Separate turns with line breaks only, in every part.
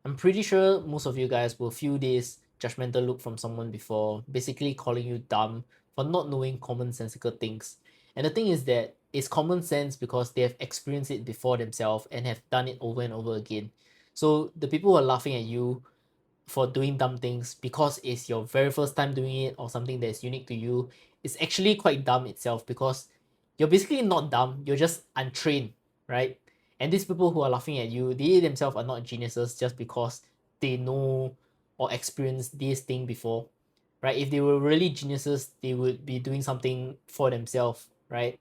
I'm pretty sure most of you guys will feel this judgmental look from someone before, basically calling you dumb for not knowing commonsensical things. And the thing is that it's common sense because they have experienced it before themselves and have done it over and over again. So the people who are laughing at you for doing dumb things because it's your very first time doing it or something that's unique to you, is actually quite dumb itself, because you're basically not dumb, you're just untrained, right? And these people who are laughing at you, they themselves are not geniuses just because they know or experienced this thing before, right? If they were really geniuses, they would be doing something for themselves, right?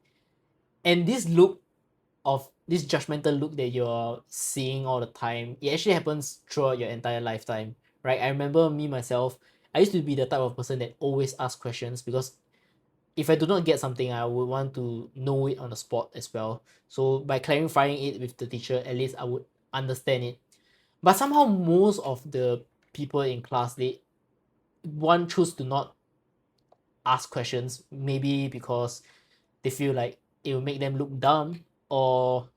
And this look of this judgmental look that you're seeing all the time, it actually happens throughout your entire lifetime, right? I remember me myself, I used to be the type of person that always asks questions, because if I do not get something, I would want to know it on the spot as well. So by clarifying it with the teacher, at least I would understand it. But somehow most of the people in class, they one choose to not ask questions, maybe because they feel like it will make them look dumb, or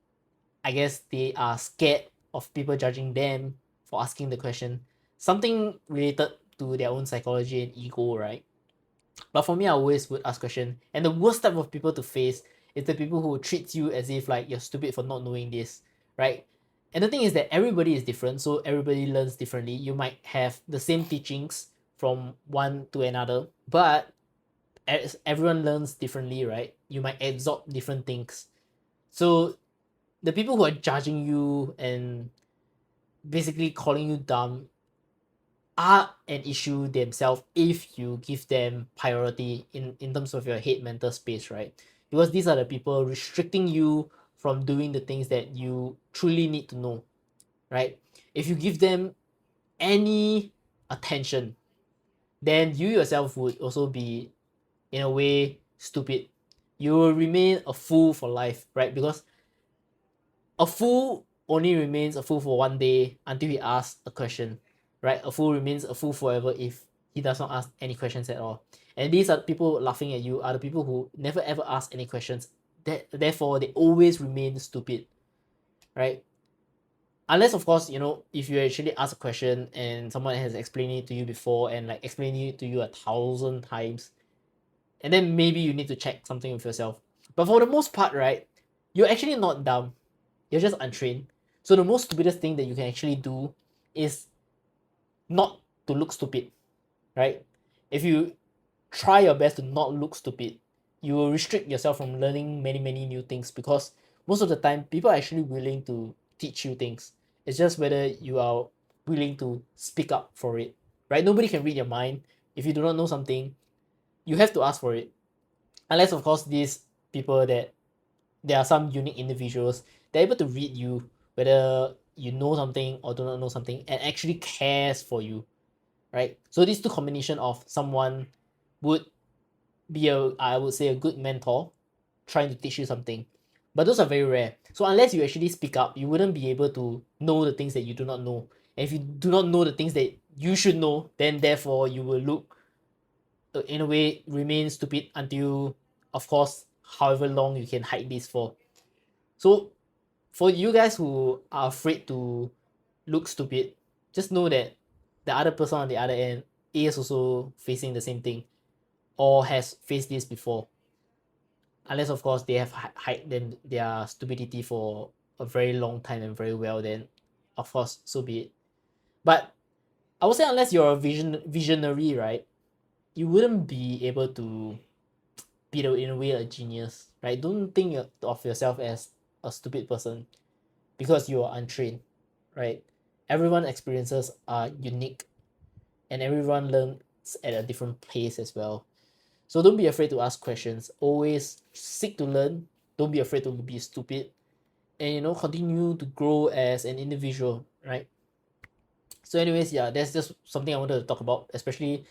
I guess they are scared of people judging them for asking the question. Something related to their own psychology and ego, right? But for me, I always would ask question. And the worst type of people to face is the people who treat you as if like you're stupid for not knowing this, right? And the thing is that everybody is different, so everybody learns differently. You might have the same teachings from one to another, but as everyone learns differently, right? You might absorb different things. So the people who are judging you and basically calling you dumb are an issue themselves if you give them priority in terms of your head mental space, right? Because these are the people restricting you from doing the things that you truly need to know, right? If you give them any attention, then you yourself would also be, in a way, stupid. You will remain a fool for life, right? Because a fool only remains a fool for one day until he asks a question, right? A fool remains a fool forever if he does not ask any questions at all. And these are people laughing at you, are the people who never ever ask any questions. Therefore, they always remain stupid, right? Unless, of course, if you actually ask a question and someone has explained it to you before and like explained it to you 1,000 times, and then maybe you need to check something with yourself. But for the most part, right, you're actually not dumb, you're just untrained. So the most stupidest thing that you can actually do is not to look stupid, right? If you try your best to not look stupid, you will restrict yourself from learning many, many new things, because most of the time people are actually willing to teach you things. It's just whether you are willing to speak up for it, right? Nobody can read your mind. If you do not know something, you have to ask for it. Unless, of course, these people that there are some unique individuals, they're able to read you, whether you know something or do not know something, and actually cares for you, right? So these two combination of someone would be I would say, a good mentor trying to teach you something. But those are very rare. So unless you actually speak up, you wouldn't be able to know the things that you do not know. And if you do not know the things that you should know, then therefore you will look, in a way, remain stupid until, of course, however long you can hide this for. So for you guys who are afraid to look stupid, just know that the other person on the other end is also facing the same thing, or has faced this before. Unless, of course, they have hidden their stupidity for a very long time and very well, then of course, so be it. But I would say, unless you're a visionary, right, you wouldn't be able to be, in a way, a genius, right? Don't think of yourself as a stupid person because you are untrained, right? Everyone's experiences are unique, and everyone learns at a different pace as well. So don't be afraid to ask questions. Always seek to learn. Don't be afraid to be stupid, and continue to grow as an individual, right? So, anyways, yeah, that's just something I wanted to talk about, especially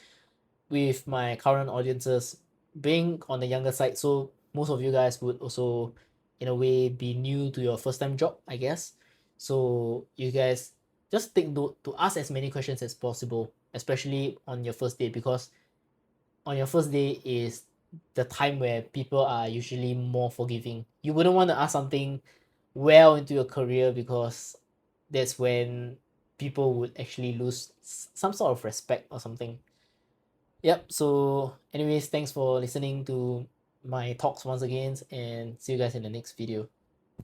with my current audiences being on the younger side. So most of you guys would also, in a way, be new to your first time job, I guess. So you guys just take note to ask as many questions as possible, especially on your first day, because on your first day is the time where people are usually more forgiving. You wouldn't want to ask something well into your career, because that's when people would actually lose some sort of respect or something. Yep. So, anyways, thanks for listening to my talks once again, and see you guys in the next video.